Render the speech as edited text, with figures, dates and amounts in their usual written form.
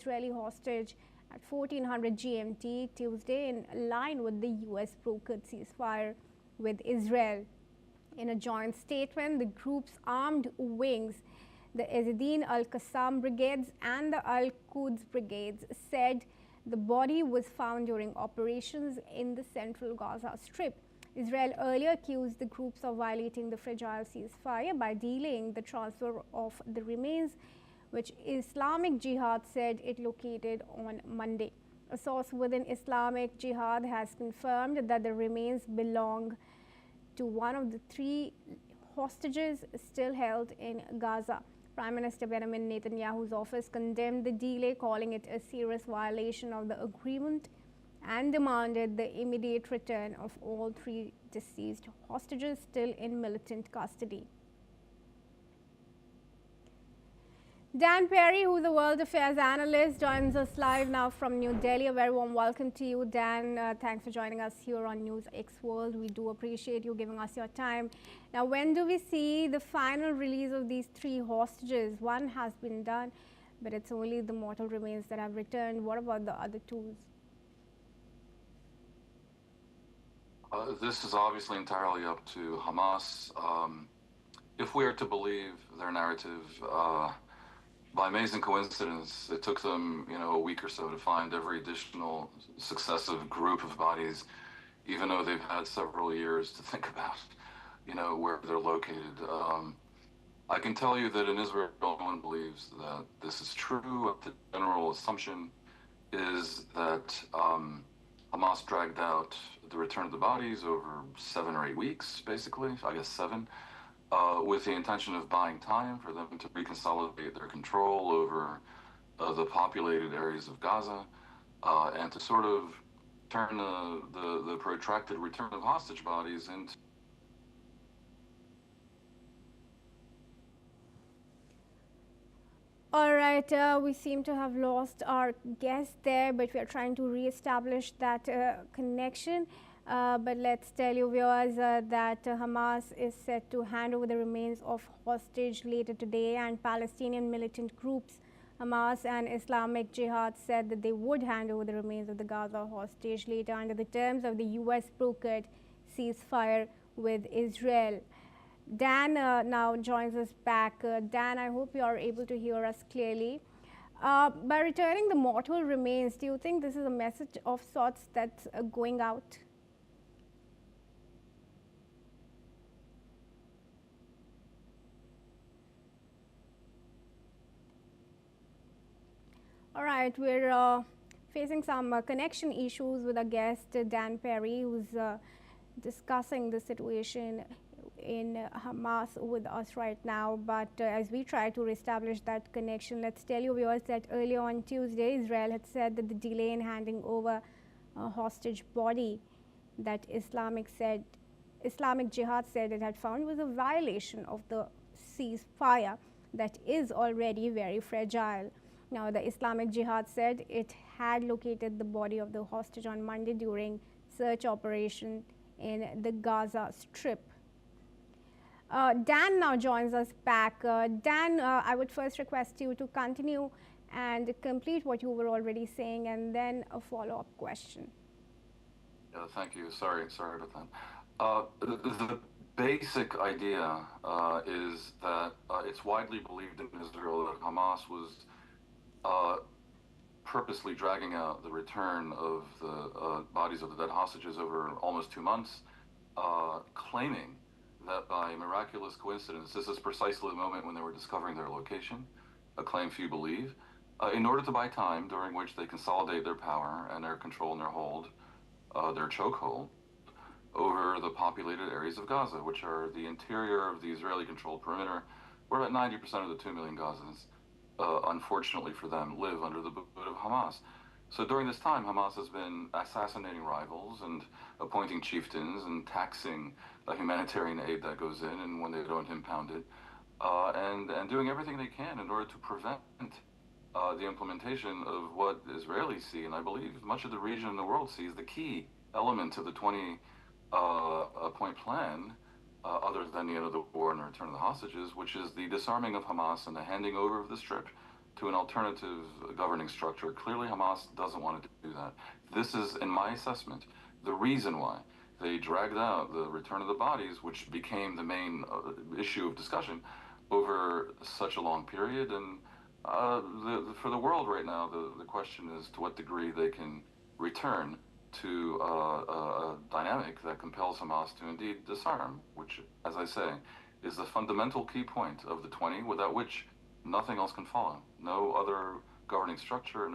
Israeli hostage at 1400 GMT Tuesday, in line with the US brokered ceasefire with Israel. In a joint statement, the group's armed wings, the Ezzedine al-Qassam brigades and the al-Quds brigades, said the body was found during operations in the central Gaza Strip. Israel earlier accused the groups of violating the fragile ceasefire by delaying the transfer of the remains, which Islamic Jihad said it located on Monday. A source within Islamic Jihad has confirmed that the remains belong to one of the 3 hostages still held in Gaza. Prime Minister Benjamin Netanyahu's office condemned the delay, calling it a serious violation of the agreement, and demanded the immediate return of all 3 deceased hostages still in militant custody. Dan Perry, who's a world affairs analyst, joins us live now from New Delhi. A very warm welcome to you, Dan. Thanks for joining us here on NewsX World. We do appreciate you giving us your time. Now, when do we see the final release of these 3 hostages? One has been done, but it's only the mortal remains that have returned. What about the other 2s? This is obviously entirely up to Hamas. If we are to believe their narrative, by amazing coincidence, it took them, a week or so to find every additional successive group of bodies, even though they've had several years to think about, where they're located. I can tell you that in Israel, no one believes that this is true. The general assumption is that Hamas dragged out the return of the bodies over 7 or 8 weeks, basically, I guess 7. With the intention of buying time for them to reconsolidate their control over the populated areas of Gaza, and to sort of turn the protracted return of hostage bodies into... All right, we seem to have lost our guest there, but we are trying to re-establish that connection. But let's tell you, viewers, that Hamas is set to hand over the remains of hostage later today, and Palestinian militant groups Hamas and Islamic Jihad said that they would hand over the remains of the Gaza hostage later under the terms of the US brokered ceasefire with Israel. Dan now joins us back. Dan, I hope you are able to hear us clearly. By returning the mortal remains, do you think this is a message of sorts that's going out? All right, we're facing some connection issues with our guest, Dan Perry, who's discussing the situation in Hamas with us right now. But as we try to reestablish that connection, let's tell you, viewers, that earlier on Tuesday, Israel had said that the delay in handing over a hostage body that Islamic Jihad said it had found was a violation of the ceasefire that is already very fragile. Now, the Islamic Jihad said it had located the body of the hostage on Monday during search operation in the Gaza Strip. Dan now joins us back. Dan, I would first request you to continue and complete what you were already saying, and then a follow-up question. Yeah, thank you. Sorry about that. The basic idea is that it's widely believed in Israel that Hamas was purposely dragging out the return of the bodies of the dead hostages over almost 2 months, claiming that by miraculous coincidence, this is precisely the moment when they were discovering their location, a claim few believe, in order to buy time during which they consolidate their power and their control and their hold, their chokehold, over the populated areas of Gaza, which are the interior of the Israeli-controlled perimeter, where about 90% of the 2 million Gazans, unfortunately for them, live under the boot of Hamas. So during this time, Hamas has been assassinating rivals and appointing chieftains and taxing humanitarian aid that goes in, and when they don't, impound it, and doing everything they can in order to prevent the implementation of what Israelis see, and I believe much of the region and the world sees, the key element of the 20-point plan, other than the end of the war and the return of the hostages, which is the disarming of Hamas and the handing over of the Strip to an alternative governing structure. Clearly, Hamas doesn't want to do that. This is, in my assessment, the reason why they dragged out the return of the bodies, which became the main issue of discussion over such a long period. And for the world right now, the question is to what degree they can return to a dynamic that compels Hamas to indeed disarm, which, as I say, is the fundamental key point of the 20, without which nothing else can follow. No other governing structure,